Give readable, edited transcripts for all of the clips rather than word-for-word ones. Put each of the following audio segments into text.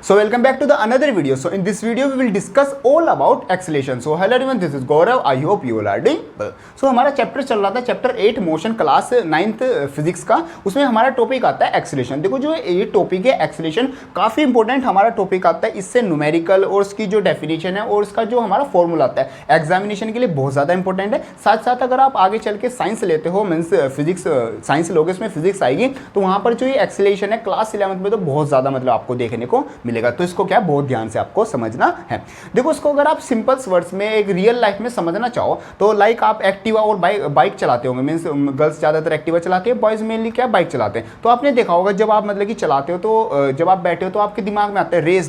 So welcome back to the another video. So in this video we will discuss all about acceleration. So hello everyone, this is Gaurav. I hope you all are doing well. So हमारा chapter चल रहा था chapter 8 motion class 9th physics का। उसमें हमारा topic आता है acceleration. देखो जो ये टॉपिक है एक्सेलेरेशन काफ़ी इंपॉर्टेंट हमारा टॉपिक आता है। इससे न्यूमेरिकल और उसकी जो डेफिनेशन है और उसका जो हमारा फॉर्मूला आता है एग्जामिनेशन के लिए बहुत ज़्यादा इंपॉर्टेंट है। साथ साथ अगर आप आगे चल के साइंस लेते हो मीन्स फिजिक्स साइंस लोगे इसमें फिजिक्स आएगी तो वहाँ पर जो ये एक्सेलेरेशन है क्लास 11th में तो बहुत ज़्यादा मतलब आपको देखने को मिलेगा। तो इसको क्या बहुत ध्यान से आपको समझना है। देखो इसको अगर आप सिंपल वर्ड्स में एक रियल लाइफ में समझना चाहो तो लाइक आप एक्टिवा और बाइक चलाते होंगे। मीन्स गर्ल्स ज़्यादातर एक्टिवा चलाते हैं, बॉयज़ मेनली क्या बाइक चलाते हैं। तो आपने देखा होगा जब आप मतलब कि चलाते हो तो जब आप बैठे हो तो आपके दिमाग में आता है रेस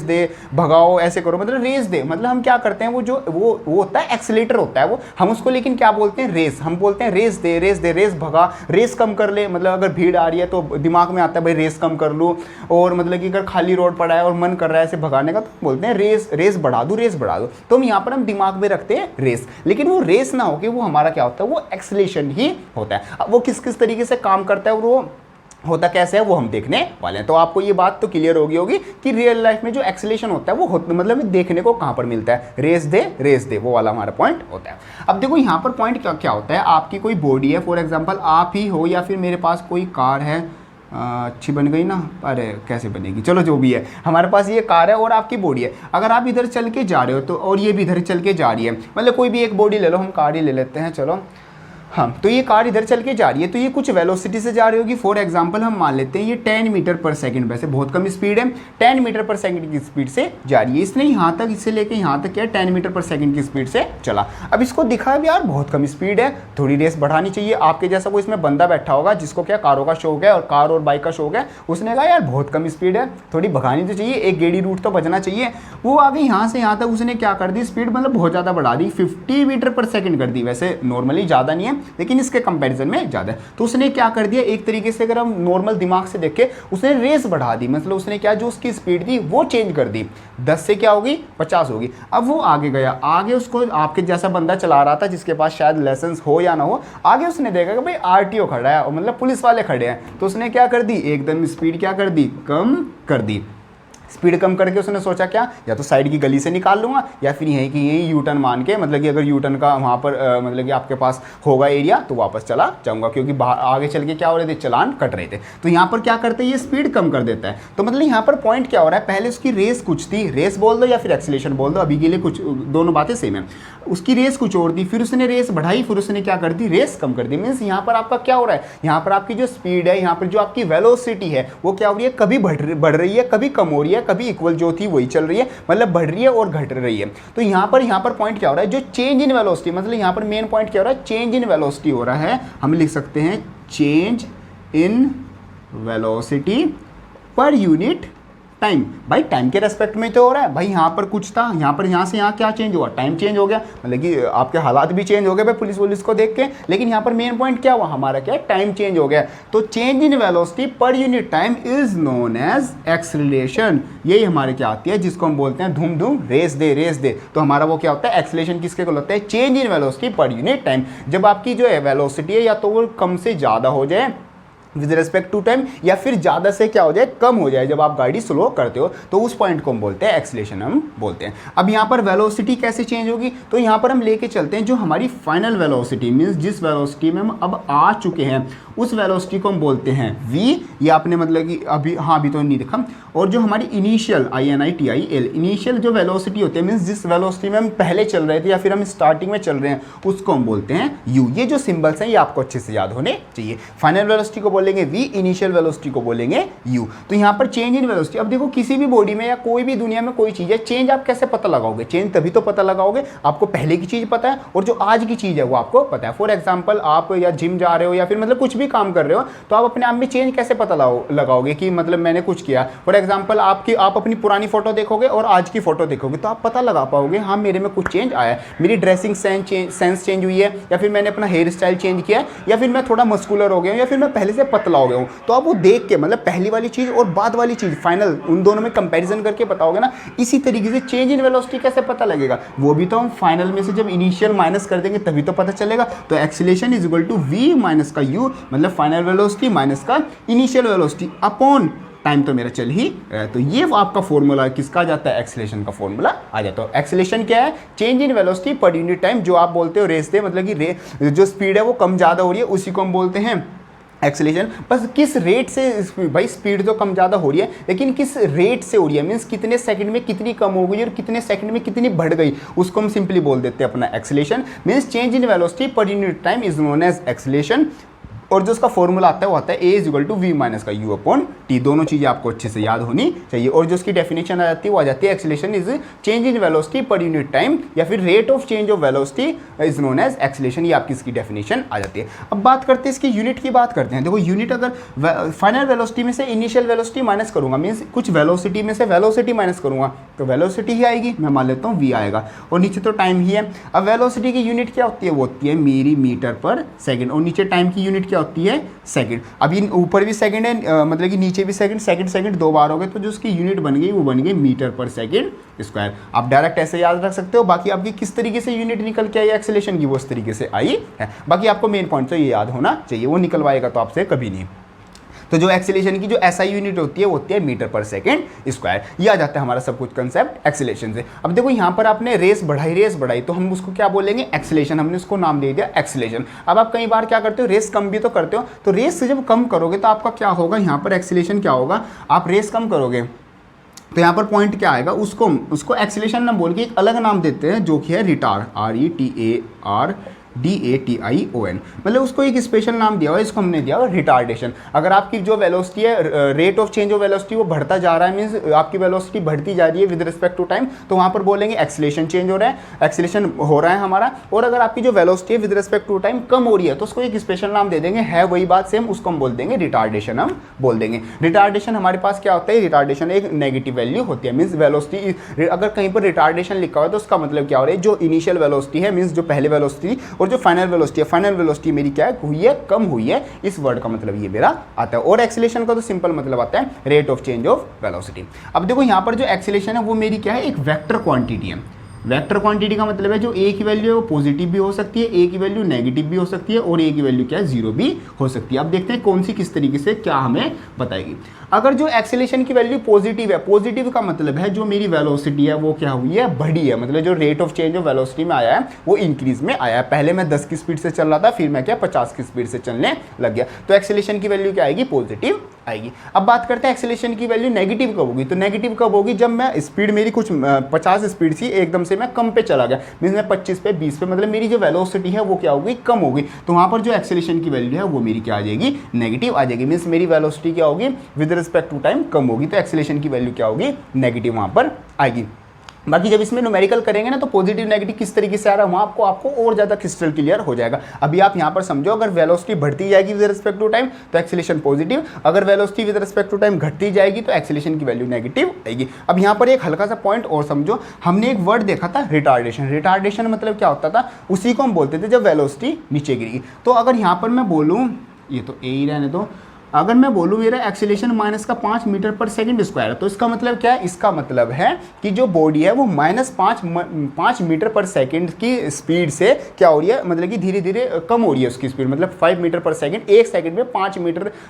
दे भगाओ ऐसे करो, मतलब रेस दे। मतलब हम क्या करते हैं वो होता है एक्सीलेटर होता है वो, हम उसको लेकिन क्या बोलते हैं रेस। हम बोलते हैं रेस दे रेस भगा, रेस कम कर ले। मतलब अगर भीड़ आ रही है तो दिमाग में आता है भाई रेस कम कर लूँ, और मतलब कि अगर खाली रोड पड़ा है और मन कर रहा है ऐसे भगाने का तो बोलते हैं रेस बढ़ा दूँ। तो हम यहाँ पर हम दिमाग में रखते हैं रेस, लेकिन वो रेस ना होके वो हमारा क्या होता है वो एक्सेलेरेशन ही होता है। अब वो किस किस तरीके से काम करता है और वो होता कैसे है वो हम देखने वाले हैं। तो आपको ये बात तो क्लियर होगी कि रियल लाइफ में जो एक्सेलेरेशन होता है वो मतलब देखने को कहाँ पर मिलता है, रेस दे वो वाला हमारा पॉइंट होता है। अब देखो यहाँ पर पॉइंट क्या होता है, आपकी कोई बॉडी है फॉर एग्जांपल आप ही हो या फिर मेरे पास कोई कार है। अच्छी बन गई ना, अरे कैसे बनेगी, चलो जो भी है हमारे पास ये कार है और आपकी बॉडी है। अगर आप इधर चल के जा रहे हो तो और ये भी इधर चल के जा रही है, मतलब कोई भी एक बॉडी ले लो, हम कार ही ले लेते हैं चलो। हाँ तो ये कार इधर चल के जा रही है तो ये कुछ वेलोसिटी से जा रही होगी। फॉर एग्जांपल हम मान लेते हैं ये 10 मीटर पर सेकंड, वैसे बहुत कम स्पीड है, 10 मीटर पर सेकंड की स्पीड से जा रही है। इसने यहाँ तक इससे लेके यहाँ तक क्या 10 मीटर पर सेकंड की स्पीड से चला। अब इसको दिखा भी यार बहुत कम स्पीड है, थोड़ी रेस बढ़ानी चाहिए। आपके जैसा कोई इसमें बंदा बैठा होगा जिसको क्या कारों का शौक है और कार और बाइक का शौक है, उसने कहा यार बहुत कम स्पीड है, थोड़ी भगानी तो चाहिए, एक गेड़ी रूट तो बचना चाहिए। वो आगे यहाँ से यहाँ तक उसने क्या कर दी, स्पीड मतलब बहुत ज़्यादा बढ़ा दी, 50 मीटर पर सेकंड कर दी। वैसे नॉर्मली ज़्यादा नहीं है लेकिन इसके कंपैरिजन में ज़्यादा है। तो उसने क्या कर दिया, एक तरीके से अगर हम नॉर्मल दिमाग से देखें उसने रेस बढ़ा दी। मतलब उसने क्या जो उसकी स्पीड थी वो चेंज कर दी, 10 से क्या होगी 50 होगी। अब वो आगे गया, आगे उसको आपके जैसा बंदा चला रहा था जिसके पास शायद लाइसेंस हो या ना हो, आगे उसने देखा कि भाई आरटीओ खड़ा है और मतलब पुलिस वाले खड़े हैं। तो उसने क्या कर दी, एकदम स्पीड क्या कर दी, कम कर दी। स्पीड कम करके उसने सोचा क्या, या तो साइड की गली से निकाल लूँगा या फिर यही यू टर्न मान के, मतलब कि अगर यू टर्न का वहाँ पर मतलब कि आपके पास होगा एरिया तो वापस चला जाऊँगा, क्योंकि बाहर आगे चल के क्या हो रहे थे, चलान कट रहे थे। तो यहाँ पर क्या करते हैं ये स्पीड कम कर देता है। तो मतलब यहाँ पर पॉइंट क्या हो रहा है, पहले उसकी रेस कुछ थी, रेस बोल दो या फिर एक्सेलेरेशन बोल दो, अभी के लिए कुछ दोनों बातें सेम है। उसकी रेस कुछ और थी, फिर उसने रेस बढ़ाई, फिर उसने क्या कर दी, रेस कम कर दी। मीन्स यहाँ पर आपका क्या हो रहा है, यहाँ पर आपकी जो स्पीड है, यहाँ पर जो आपकी वेलोसिटी है वो क्या हो रही है, कभी बढ़ रही है, कभी कम हो रही है, कभी इक्वल जो थी वही चल रही है, मतलब बढ़ रही है और घट रही है। तो यहाँ पर पॉइंट क्या हो रहा है, जो चेंज इन वेलोसिटी, मतलब यहाँ पर मेन पॉइंट क्या हो रहा है, चेंज इन वेलोसिटी हो रहा है। हम लिख सकते हैं चेंज इन वेलोसिटी पर यूनिट टाइम। भाई टाइम के रेस्पेक्ट में तो हो रहा है, भाई यहाँ पर कुछ था, यहाँ से यहाँ क्या चेंज हुआ, टाइम चेंज हो गया, मतलब कि आपके हालात भी चेंज हो गए भाई पुलिस को देख के। लेकिन यहाँ पर मेन पॉइंट क्या हुआ हमारा, क्या टाइम चेंज हो गया। तो चेंज इन वेलोसिटी पर unit time is known as acceleration. यही हमारे क्या आती है, जिसको हम बोलते हैं धूम रेस दे। तो हमारा वो क्या होता है, एक्सेलरेशन किसके को होता है, चेंज इन वेलोसिटी पर यूनिट टाइम। जब आपकी जो है वेलोसिटी है या तो वो कम से ज़्यादा हो जाए विद रिस्पेक्ट टू टाइम, या फिर ज़्यादा से क्या हो जाए, कम हो जाए जब आप गाड़ी स्लो करते हो, तो उस पॉइंट को हम बोलते हैं एक्सेलरेशन हम बोलते हैं। अब यहाँ पर वेलोसिटी कैसे चेंज होगी, तो यहाँ पर हम लेके चलते हैं जो हमारी फाइनल वेलोसिटी, मीन्स जिस वेलोसिटी में हम अब आ चुके हैं उस वेलोसिटी को हम बोलते हैं v। ये आपने मतलब कि अभी तो नहीं देखा। और जो हमारी इनिशियल INITIL इनिशियल जो वेलोसिटी होती है, मीन्स जिस वेलोसिटी में हम पहले चल रहे थे या फिर हम स्टार्टिंग में चल रहे हैं, उसको हम बोलते हैं u। ये जो सिंबल्स हैं ये आपको अच्छे से याद होने चाहिए। फाइनल वेलोसिटी को बोलेंगे v, इनिशियल वेलोसिटी को बोलेंगे u। तो यहाँ पर चेंज इन वेलोसिटी, अब देखो किसी भी बॉडी में या कोई भी दुनिया में कोई चीज़ है, चेंज आप कैसे पता लगाओगे, चेंज तभी तो पता लगाओगे आपको पहले की चीज़ पता है और जो आज की चीज़ है वो आपको पता है। फॉर एग्जाम्पल आप या जिम जा रहे हो या फिर मतलब कुछ भी काम कर रहे हो तो आप अपने आप में चेंज कैसे पता लगाओगे कि मतलब मैंने कुछ किया। फॉर एग्जाम्पल आप अपनी पुरानी फोटो देखोगे और आज की फोटो देखोगे तो आप पता लगा पाओगे हाँ मेरे में कुछ चेंज आया है, मेरी ड्रेसिंग सेंस चेंज हुई है, या फिर मैंने अपना हेयर स्टाइल चेंज किया है, या फिर मैं थोड़ा मस्कुलर हो गया हूँ, या फिर मैं पहले से पतला हो गया हूँ। तो आप वो देख के मतलब पहली वाली चीज़ और बाद वाली चीज़ फाइनल उन दोनों में कंपैरिजन करके बताओगे ना। इसी तरीके से चेंज इन वेलोसिटी कैसे पता लगेगा, वो भी तो हम फाइनल में से जब इनिशियल माइनस कर देंगे तभी तो पता चलेगा। तो acceleration is equal to v minus का u, मतलब फाइनल वेलोसिटी माइनस का इनिशियल वेलोसिटी अपॉन टाइम तो मेरा चल ही रहा है। तो ये वो आपका फॉर्मूला किसका आ जाता है, एक्सेलेरेशन का फॉर्मूला आ जाता है। एक्सेलेरेशन क्या है, चेंज इन वेलोसिटी पर यूनिट टाइम, जो आप बोलते हो रेस दे, मतलब कि जो स्पीड है वो कम ज़्यादा हो रही है उसी को हम बोलते हैं एक्सेलेरेशन। बस किस रेट से, भाई स्पीड तो कम ज़्यादा हो रही है लेकिन किस रेट से हो रही है, मीन्स कितने सेकंड में कितनी कम हो गई और कितने सेकंड में कितनी बढ़ गई, उसको हम सिंपली बोल देते हैं अपना acceleration. Means change in velocity पर unit time is known as acceleration. और जो उसका फॉर्मूला आता है वो आता है a equal to V minus का u अपॉन टी। दोनों चीज़ें आपको अच्छे से याद होनी चाहिए। और जो उसकी डेफिनेशन आ जाती है वो आ जाती है acceleration is change in velocity पर यूनिट टाइम, या फिर rate of change of velocity is known as acceleration. ये आपकी इसकी डेफिनेशन आ जाती है। अब बात करते हैं इसकी यूनिट की बात करते हैं। देखो यूनिट अगर फाइनल वेलोसिटी में से इनिशियल वेलोसिटी माइनस करूंगा, मीन्स कुछ वेलोसिटी में से वेलोसिटी माइनस करूंगा तो वेलोसिटी ही आएगी, मैं मान लेता हूँ v आएगा, और नीचे तो टाइम ही है। अब वेलोसिटी की यूनिट क्या होती है, वो होती है मेरी मीटर पर सेकेंड, और नीचे टाइम की यूनिट क्या होती है, सेकंड। अब ये ऊपर भी सेकंड है, मतलब कि नीचे भी सेकंड, सेकंड सेकंड दो बार हो गए, तो जो उसकी यूनिट बन गई वो बन गई मीटर पर सेकंड स्क्वायर। आप डायरेक्ट ऐसे याद रख सकते हो। बाकी आपकी किस तरीके से यूनिट निकल के आई एक्सेलेरेशन की, वो उस तरीके से आई है। बाकी आपको मेन पॉइंट तो ये याद होना चाहिए, वो निकलवाएगा तो आपसे कभी नहीं। तो जो एक्सेलेरेशन की जो एसआई यूनिट होती है वो होती है मीटर पर सेकंड स्क्वायर। ये आ जाता है हमारा सब कुछ कंसेप्ट एक्सेलेरेशन से। अब देखो यहाँ पर आपने रेस बढ़ाई तो हम उसको क्या बोलेंगे, एक्सेलेरेशन। हमने उसको नाम दे दिया एक्सेलेरेशन। अब आप कई बार क्या करते हो, रेस कम भी तो करते हो, तो रेस से जब कम करोगे तो आपका क्या होगा, यहाँ पर एक्सेलेरेशन क्या होगा, आप रेस कम करोगे तो यहाँ पर पॉइंट क्या आएगा, उसको एक्सेलेरेशन ना बोल के एक अलग नाम देते हैं जो कि है रिटार्ड, RETARDATION, मतलब उसको एक स्पेशल नाम दिया हुआ है, इसको हमने दिया हुआ रिटार्डेशन। अगर आपकी जो वेलोसिटी है, rate of change of velocity वो बढ़ता जा रहा है, मीन्स आपकी वेलोसिटी बढ़ती जा रही है विद रिस्पेक्ट टू टाइम, तो वहाँ पर बोलेंगे एक्सेलेरेशन चेंज हो रहा है, एक्सेलेरेशन हो रहा है हमारा। और अगर आपकी जो वेलोसिटी है विद रिस्पेक्ट टू टाइम कम हो रही है तो उसको एक स्पेशल नाम दे देंगे, है वही बात सेम, उसको हम बोल देंगे रिटार्डेशन। हम बोल देंगे रिटार्डेशन हमारे पास क्या होता है, रिटार्डेशन एक नेगेटिव वैल्यू होती है, मीन्स वेलोसिटी अगर कहीं पर रिटार्डेशन लिखा हुआ है तो उसका मतलब क्या हो रहा है, जो इनिशियल वेलोसिटी है, मीन्स जो पहले वेलोसिटी और जो फाइनल वेलोसिटी है, फाइनल वेलोसिटी मेरी क्या है, हुई है, कम हुई है। इस वर्ड का मतलब ये मेरा आता है। और एक्सेलेरेशन का तो सिंपल मतलब आता है rate of change of velocity. अब देखो यहाँ पर जो एक्सेलेरेशन है वो मेरी क्या है, एक वेक्टर क्वांटिटी है। वेक्टर क्वांटिटी का मतलब है जो ए की वैल्यू है वो पॉजिटिव भी हो सकती है, ए की वैल्यू नेगेटिव भी हो सकती है, और ए की वैल्यू क्या है, जीरो भी हो सकती है। अब देखते हैं कौन सी किस तरीके से क्या हमें बताएगी। अगर जो एक्सेलेरेशन की वैल्यू पॉजिटिव है, पॉजिटिव का मतलब है जो मेरी वेलोसिटी है वो क्या हुई है, बढ़ी है, मतलब जो rate of change of velocity में आया है वो इंक्रीज में आया है। पहले मैं 10 की स्पीड से चल रहा था, फिर मैं क्या 50 की स्पीड से चलने लग गया, तो एक्सेलेरेशन की वैल्यू क्या आएगी, पॉजिटिव आएगी। अब बात करते हैं एक्सेलेरेशन की वैल्यू नेगेटिव कब होगी, तो नेगेटिव कब होगी, जब मैं स्पीड मेरी कुछ 50 स्पीड थी, एकदम से मैं कम पे चला गया, मीन्स मैं 25 पे 20 पे, मतलब मेरी जो वेलोसिटी है वो क्या होगी, कम होगी। तो वहाँ पर जो एक्सेलेरेशन की वैल्यू है वो मेरी क्या आ जाएगी, नेगेटिव आ जाएगी, मीन्स मेरी वेलोसिटी क्या होगी, विद रिस्पेक्ट टू टाइम कम होगी, तो एक्सेलेरेशन की वैल्यू क्या होगी, नेगेटिव वहाँ पर आएगी। बाकी जब इसमें न्यूमेरिकल करेंगे ना तो पॉजिटिव नेगेटिव किस तरीके से आ रहा है वहाँ आपको और ज़्यादा क्रिस्टल क्लियर हो जाएगा। अभी आप यहाँ पर समझो, अगर वेलोसिटी बढ़ती जाएगी विद रिस्पेक्ट टू टाइम तो एक्सेलेरेशन पॉजिटिव, अगर velocity with respect to time घटती जाएगी तो एक्सेलेरेशन की वैल्यू नेगेटिव आएगी। अब यहाँ पर एक हल्का सा पॉइंट और समझो, हमने एक वर्ड देखा था रिटार्डेशन। रिटार्डेशन मतलब क्या होता था, उसी को हम बोलते थे जब वेलोसिटी नीचे गिरेगी। तो अगर यहाँ पर मैं बोलूँ, ये तो ए ही रहने दो, अगर मैं बोलूँ मेरा एक्सेलेरेशन माइनस का 5 मीटर पर सेकंड स्क्वायर है, तो इसका मतलब क्या है, इसका मतलब है कि जो बॉडी है वो -5 मीटर पर सेकंड की स्पीड से क्या हो रही है, मतलब कि धीरे धीरे कम हो रही है उसकी स्पीड, मतलब 5 मीटर पर सेकंड, एक सेकंड में 5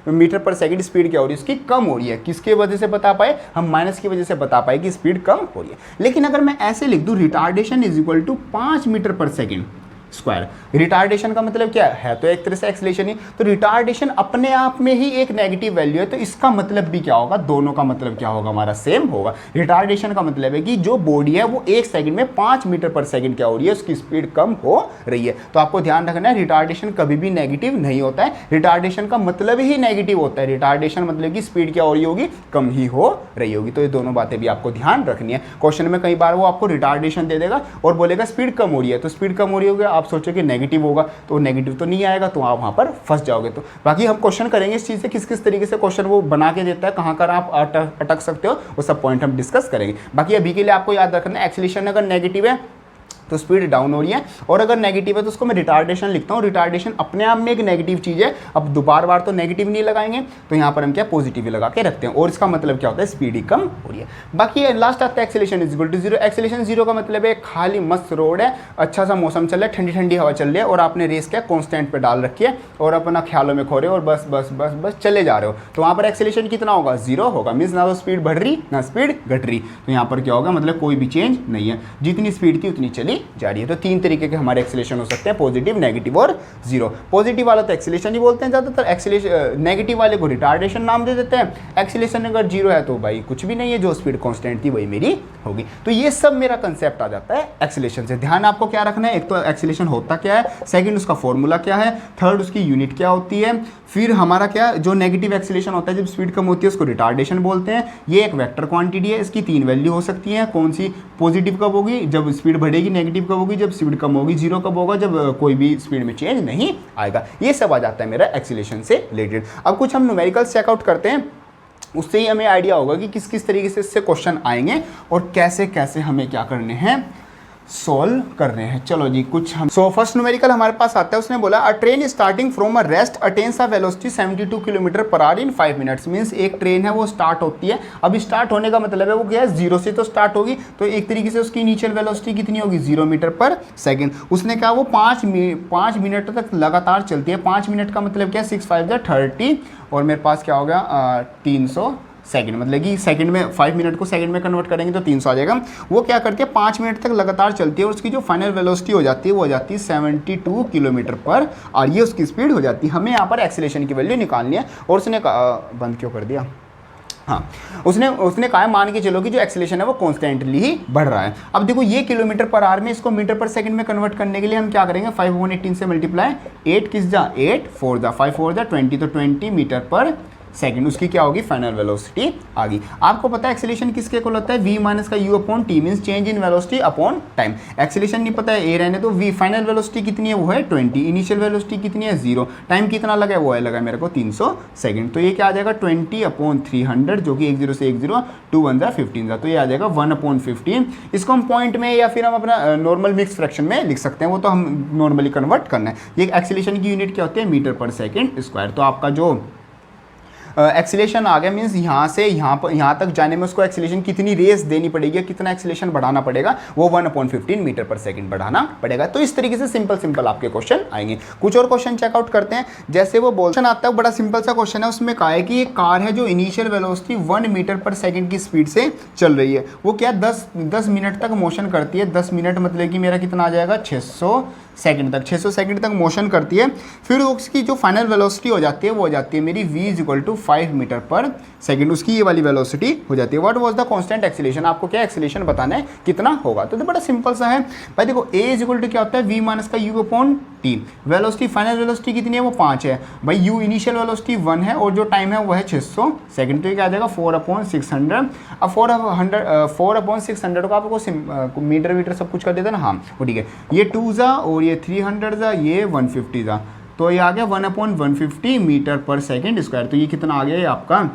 मीटर पर सेकंड स्पीड क्या हो रही है, उसकी कम हो रही है। किसके वजह से बता पाए हम, माइनस की वजह से बता पाए कि स्पीड कम हो रही है। लेकिन अगर मैं ऐसे लिख दूँ retardation is equal to 5 metre पर सेकंड स्क्वायर, रिटार्डेशन का मतलब क्या है, तो एक तरह से एक्सेलेरेशन ही, तो रिटार्डेशन अपने आप में ही एक नेगेटिव वैल्यू है, तो इसका मतलब भी क्या होगा, दोनों का मतलब क्या होगा, हमारा सेम होगा। रिटार्डेशन का मतलब है कि जो बॉडी है वो एक सेकंड में 5 मीटर पर सेकंड क्या हो रही है, उसकी स्पीड कम हो रही है। तो आपको ध्यान रखना है रिटार्डेशन कभी भी नेगेटिव नहीं होता है, रिटार्डेशन का मतलब ही नेगेटिव होता है। रिटार्डेशन मतलब कि स्पीड क्या हो रही होगी, कम ही हो रही होगी। तो ये दोनों बातें भी आपको ध्यान रखनी है। क्वेश्चन में कई बार वो आपको रिटार्डेशन दे देगा और बोलेगा स्पीड कम हो रही है, तो स्पीड कम हो रही होगी, आप सोचो कि नेगेटिव होगा, तो नेगेटिव तो नहीं आएगा, तो आप वहां पर फंस जाओगे। तो बाकी हम क्वेश्चन करेंगे इस चीज से, किस किस तरीके से क्वेश्चन वो बना के देता है, कहां कर आप अटक सकते हो, वो सब पॉइंट हम डिस्कस करेंगे। बाकी अभी के लिए आपको याद रखना है एक्सेलेरेशन अगर नेगेटिव है तो स्पीड डाउन हो रही है। और अगर नेगेटिव है तो उसको मैं रिटार्डेशन लिखता हूँ। रिटार्डेशन अपने आप में एक नेगेटिव चीज़ है। अब दोबार बार तो नेगेटिव नहीं लगाएंगे, तो यहाँ पर हम क्या पॉजिटिव ही लगा के रखते हैं, और इसका मतलब क्या होता है, स्पीड ही कम हो रही है। बाकी लास्ट आता है acceleration is equal to zero. Acceleration zero का मतलब है खाली मस्त रोड है, अच्छा सा मौसम चल रहा है, ठंडी ठंडी हवा चल रही है, और आपने रेस क्या कांस्टेंट पे डाल रखी है और अपना ख्यालों में खो रहे हो और बस बस बस बस चले जा रहे हो, तो वहाँ पर एक्सेलेरेशन कितना होगा, जीरो होगा। मीन्स ना तो स्पीड बढ़ रही ना स्पीड घट रही, तो यहाँ पर क्या होगा, मतलब कोई भी चेंज नहीं है, जितनी स्पीड थी उतनी चली जा रही है। तो तीन तरीके के हमारे एक्सेलेरेशन हो सकते हैं, पॉजिटिव, नेगेटिव और जीरो। पॉजिटिव वाला तो एक्सेलेरेशन ही बोलते हैं ज़्यादातर, एक्सेलेरेशन नेगेटिव वाले को रिटार्डेशन नाम दे देते हैं। एक्सेलेरेशन अगर जीरो है तो भाई कुछ भी नहीं है, जो स्पीड कांस्टेंट थी वही मेरी होगी। तो ये सब मेरा कंसेप्ट आ जाता है एक्सेलेरेशन से। ध्यान आपको क्या रखना है, एक तो एक्सेलेरेशन होता क्या है, सेकंड उसका फॉर्मूला क्या है, थर्ड उसकी यूनिट क्या होती है, फिर हमारा क्या जो नेगेटिव एक्सेलेरेशन होता है जब स्पीड कम होती है उसको रिटार्डेशन बोलते हैं। ये एक वेक्टर क्वांटिटी है, इसकी तीन वैल्यू हो सकती है, कौन सी, पॉजिटिव कब होगी जब स्पीड बढ़ेगी, नेगेटिव कब होगी जब स्पीड कम होगी, जीरो कब होगा जब कोई भी स्पीड में चेंज नहीं आएगा। ये सब आ जाता है मेरा एक्सेलेरेशन से रिलेटेड। अब कुछ हम न्यूमेरिकल चेकआउट करते हैं, उससे ही हमें आइडिया होगा कि किस किस तरीके से इससे क्वेश्चन आएंगे और कैसे कैसे हमें क्या करने हैं, सोल्व कर रहे हैं। चलो जी कुछ हम फर्स्ट न्यूमेरिकल हमारे पास आता है, उसने बोला अ train starting from a rest attains a velocity 72 kilometre per hour in 5 minutes. Means एक ट्रेन है वो स्टार्ट होती है, अभी स्टार्ट होने का मतलब है वो क्या है, जीरो से तो स्टार्ट होगी, तो एक तरीके से उसकी इनिशियल वेलोसिटी कितनी होगी, 0 मीटर पर सेकेंड। उसने कहा वो 5 मिनट तक लगातार चलती है। 5 मिनट का मतलब क्या है, 6 5 30, और मेरे पास क्या हो गया 300 सेकंड, मतलब कि सेकंड में 5 मिनट को सेकंड में कन्वर्ट करेंगे तो 300 आ जाएगा। वो क्या करती है 5 मिनट तक लगातार चलती है और उसकी जो फाइनल वेलोसिटी हो जाती है वो हो जाती है 72 किलोमीटर पर, और ये उसकी स्पीड हो जाती है। हमें यहाँ पर एक्सेलेरेशन की वैल्यू निकालनी है, और उसने बंद क्यों कर दिया, हाँ उसने कहा मान के चलो कि जो एक्सेलेरेशन है वो कॉन्स्टेंटली ही बढ़ रहा है। अब देखो ये किलोमीटर पर आवर में, इसको मीटर पर सेकंड में कन्वर्ट करने के लिए हम क्या करेंगे, 5/18 से मल्टीप्लाई, 8 किस जा 8 4 जा 5 4 जा 20, तो 20 मीटर पर सेकंड उसकी क्या होगी, फाइनल वेलोसिटी आ गई। आपको पता है एक्सेलेरेशन किसके इक्वल होता है, v माइनस का u upon T, means change in velocity upon time. Acceleration नहीं पता है a रहने तो v, फाइनल वेलोसिटी कितनी है वो है 20, इनिशियल वेलोसिटी कितनी है 0, टाइम कितना लगा है वो है लगा मेरे को 300 सेकंड। तो ये क्या आ जाएगा 20/300, जो कि 10 से 10, 2 1 15, तो ये आ जाएगा 1/15। इसको हम पॉइंट में या फिर हम अपना नॉर्मल मिक्स फ्रैक्शन में लिख सकते हैं, वो तो हम नॉर्मली कन्वर्ट करना है। ये एक्सेलेरेशन की यूनिट क्या होती है, मीटर पर सेकेंड स्क्वायर। तो आपका जो एक्सेलेरेशन आ गया, मीन्स यहाँ से यहाँ तक जाने में उसको एक्सेलेरेशन कितनी रेस देनी पड़ेगी, कितना एक्सेलेरेशन बढ़ाना पड़ेगा, वो 1/15 मीटर पर सेकंड बढ़ाना पड़ेगा। तो इस तरीके से सिंपल आपके क्वेश्चन आएंगे। कुछ और क्वेश्चन चेकआउट करते हैं। जैसे वो क्वेश्चन आता है बड़ा सिंपल सा क्वेश्चन है, उसमें कहा है कि एक कार है जो इनिशियल वेलोसिटी 1 मीटर पर सेकेंड की स्पीड से चल रही है, वो क्या 10 मिनट तक मोशन करती है। 10 मिनट मतलब कि मेरा कितना आ जाएगा 600 सेकंड तक मोशन करती है। फिर उसकी जो फाइनल वेलोसिटी हो जाती है वो हो जाती है मेरी v = 5 मीटर पर सेकंड, उसकी ये वाली वेलोसिटी हो जाती है। What was the constant acceleration, आपको क्या एक्सेलेरेशन बताना है कितना होगा। तो बड़ा सिंपल सा है भाई, देखो a = क्या होता है v माइनस का u upon T, velocity final velocity कितनी है वो 5 है भाई, u इनिशियल वेलोसिटी 1 है और जो टाइम है वो है 600 सेकंड, तो ये क्या आ जाएगा 4/600। अब 4/600 को आपको मीटर सब कुछ कर देता है ना, हाँ वो ठीक है, ये 2 जा और ये 300 जा, ये 150 जा, तो ये आ गया 1/150 मीटर पर सेकेंड स्क्वायर। तो ये कितना आ गया, ये आपका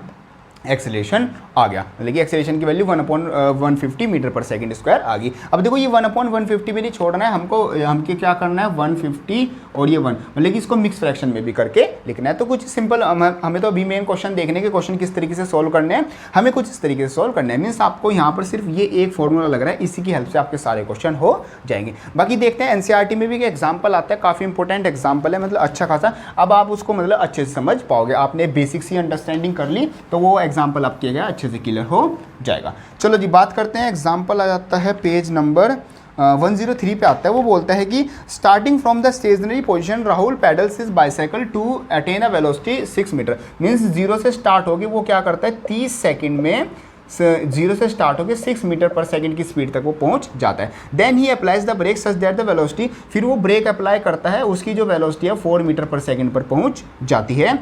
एक्सेलेरेशन आ गया, मतलब कि एक्सेलेरेशन की वैल्यू 1/150 मीटर पर सेकंड स्क्वायर आ गई। अब देखो ये 1/150 भी नहीं छोड़ना है हमको क्या करना है 150 और ये 1, मतलब कि इसको मिक्स फ्रैक्शन में भी करके लिखना है। तो कुछ सिंपल हमें तो अभी मेन क्वेश्चन देखने के, क्वेश्चन किस तरीके से सोल्व करने हैं, हमें कुछ इस तरीके से सोल्व करना है। मीन्स आपको यहाँ पर सिर्फ ये एक फॉर्मूला लग रहा है, इसी की हेल्प से आपके सारे क्वेश्चन हो जाएंगे। बाकी देखते हैं एनसीईआरटी में भी एक एग्जाम्पल आता है, काफ़ी इंपॉर्टेंट एग्जाम्पल है, मतलब अच्छा खासा। अब आप उसको मतलब अच्छे से समझ पाओगे, आपने बेसिक सी अंडरस्टैंडिंग कर ली तो वो एग्जाम्पल आप किया गया अच्छे से क्लियर हो जाएगा। चलो जी बात करते हैं, एग्जाम्पल आ जाता है पेज नंबर 103 पे आता है। वो बोलता है कि starting from the stationary position Rahul pedals his bicycle to attain a velocity 6 metre. Means 0 से स्टार्ट होगी, वो क्या करता है 30 सेकंड में 0 से स्टार्ट होकर 6 मीटर पर सेकंड की स्पीड तक वो पहुंच जाता है। Then he applies the brake such that the velocity, फिर वो ब्रेक अप्लाई करता है, उसकी जो वेलोसिटी है 4 मीटर पर सेकंड पर पहुंच जाती है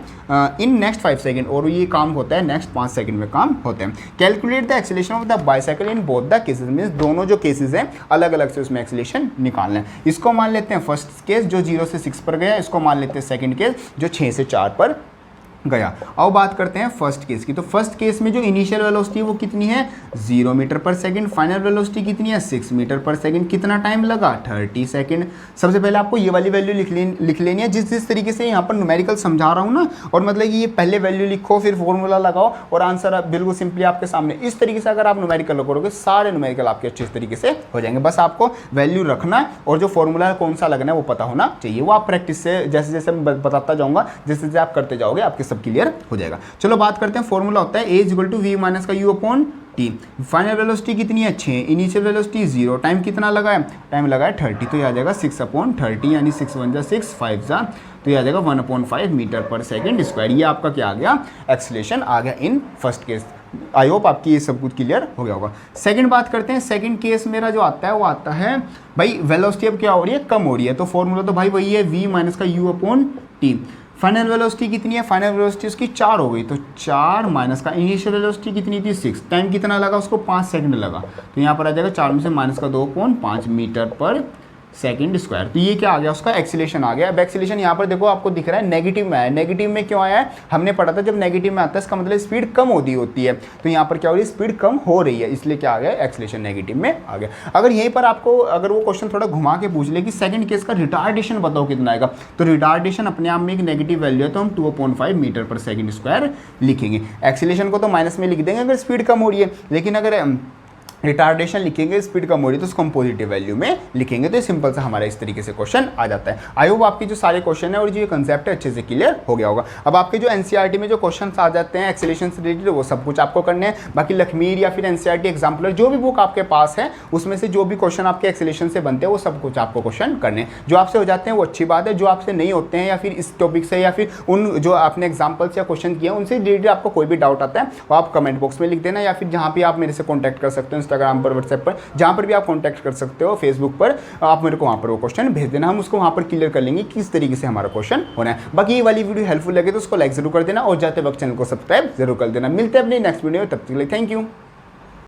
इन नेक्स्ट 5 सेकंड, और ये काम होता है नेक्स्ट 5 सेकंड में काम होते हैं। Calculate the acceleration of the bicycle in both the cases, means दोनों जो केसेस हैं अलग अलग से उसमें एक्सेलेरेशन निकालना है। इसको मान लेते हैं फर्स्ट केस जो 0 से 6 पर गया, इसको मान लेते हैं सेकेंड केस जो 6 से 4 पर गया। अब बात करते हैं फर्स्ट केस की। तो फर्स्ट केस में जो इनिशियल वेलोसिटी है वो कितनी है 0 मीटर पर सेकंड, फाइनल वेलोसिटी कितनी है 6 मीटर पर सेकंड। कितना टाइम लगा 30 सेकंड। सबसे पहले आपको ये वाली वैल्यू लिख लेनी है जिस तरीके से यहाँ पर न्यूमेरिकल समझा रहा हूँ ना, और मतलब कि ये पहले वैल्यू लिखो फिर फॉर्मूला लगाओ और आंसर बिल्कुल सिंपली आपके सामने। इस तरीके से अगर आप न्यूमेरिकल करोगे सारे न्यूमेरिकल आपके अच्छे तरीके से हो जाएंगे। बस आपको वैल्यू रखना है और जो फॉर्मूला कौन सा लगना है वो पता होना चाहिए। वो आप प्रैक्टिस से जैसे जैसे मैं बताता जाऊँगा, जैसे जैसे आप करते जाओगे आपके सब क्लियर हो जाएगा। चलो बात करते हैं। फॉर्मूला होता है a = v माइनस का u upon T. Final velocity कितनी है 6, इनिशियल वेलोसिटी 0, टाइम कितना लगा है, टाइम लगा है 30, तो ये आ जाएगा 6/30 यानी 6 1 6 5 जा, तो ये आ जाएगा 1/5 मीटर पर सेकंड स्क्वायर। ये आपका क्या आ गया एक्सेलरेशन आ गया in first case. I hope आपकी ये सब कुछ क्लियर हो गया होगा। सेकंड बात करते हैं। सेकंड केस मेरा जो आता है वो आता है भाई वेलोसिटी अब क्या हो रही है कम हो रही है, तो फॉर्मूला तो भाई वही है v माइनस का u upon T. Final velocity कितनी है, फाइनल वेलोसिटी उसकी 4 हो गई, तो 4 माइनस का इनिशियल वेलोसिटी कितनी थी 6, टाइम कितना लगा उसको 5 सेकंड लगा, तो यहाँ पर आ जाएगा 4 में से माइनस का 2/5 मीटर पर सेकंड स्क्वायर। तो ये क्या आ गया उसका एक्सीलरेशन आ गया। अब एक्सीलरेशन यहाँ पर देखो आपको दिख रहा है नेगेटिव में आया। नेगेटिव में क्यों आया है, हमने पढ़ा था जब नेगेटिव में आता है इसका मतलब स्पीड कम होती है, तो यहाँ पर क्या हो रही है स्पीड कम हो रही है, इसलिए क्या आ गया एक्सीलरेशन नेगेटिव में आ गया। अगर यहीं पर आपको अगर वो क्वेश्चन थोड़ा घुमा के पूछ ले कि सेकंड केस का रिटार्डेशन बताओ कितना आएगा, तो रिटार्डेशन अपने आप में एक नेगेटिव वैल्यू है, तो हम 2/5 मीटर पर सेकंड स्क्वायर लिखेंगे। एक्सीलरेशन को तो माइनस में लिख देंगे अगर स्पीड कम हो रही है, लेकिन अगर रिटार्डेशन लिखेंगे स्पीड कम हो रही है तो उसको हम पॉजिटिव वैल्यू में लिखेंगे। तो सिंपल सा हमारा इस तरीके से क्वेश्चन आ जाता है। आई होप आपके जो सारे क्वेश्चन है और जो ये कंसेप्ट है अच्छे से क्लियर हो गया होगा। अब आपके जो एनसीईआरटी में जो क्वेश्चन आ जाते हैं एक्सेलरेशन से रिलेटेड वो सब कुछ आपको करने हैं। बाकी लखमीर या फिर एनसीईआरटी एग्जाम्पलर जो भी बुक आपके पास है उसमें से जो भी क्वेश्चन आपके एक्सेलरेशन से बनते हैं वो सब कुछ आपको क्वेश्चन करने हैं। जो आपसे हो जाते हैं वो अच्छी बात है, जो आपसे नहीं होते हैं या फिर इस टॉपिक से या फिर उन जो आपने एग्जाम्पल्स या क्वेश्चन किए हैं उनसे रिलेटेड आपको कोई भी डाउट आता है वो आप कमेंट बॉक्स में लिख देना, या फिर जहाँ भी आप मेरे से कॉन्टैक्ट कर सकते हो इंस्टाग्राम पर, व्हाट्सएप पर, जहां पर भी आप कांटेक्ट कर सकते हो, फेसबुक पर आप मेरे को वहां पर वो क्वेश्चन भेज देना, हम उसको वहां पर क्लियर कर लेंगे किस तरीके से हमारा क्वेश्चन होना है। बाकी ये वाली वीडियो हेल्पफुल लगे तो उसको लाइक जरूर कर देना और जाते वक्त चैनल को सब्सक्राइब जरूर कर देना। मिलते हैं अपने नेक्स्ट वीडियो में, तब तक के लिए थैंक यू।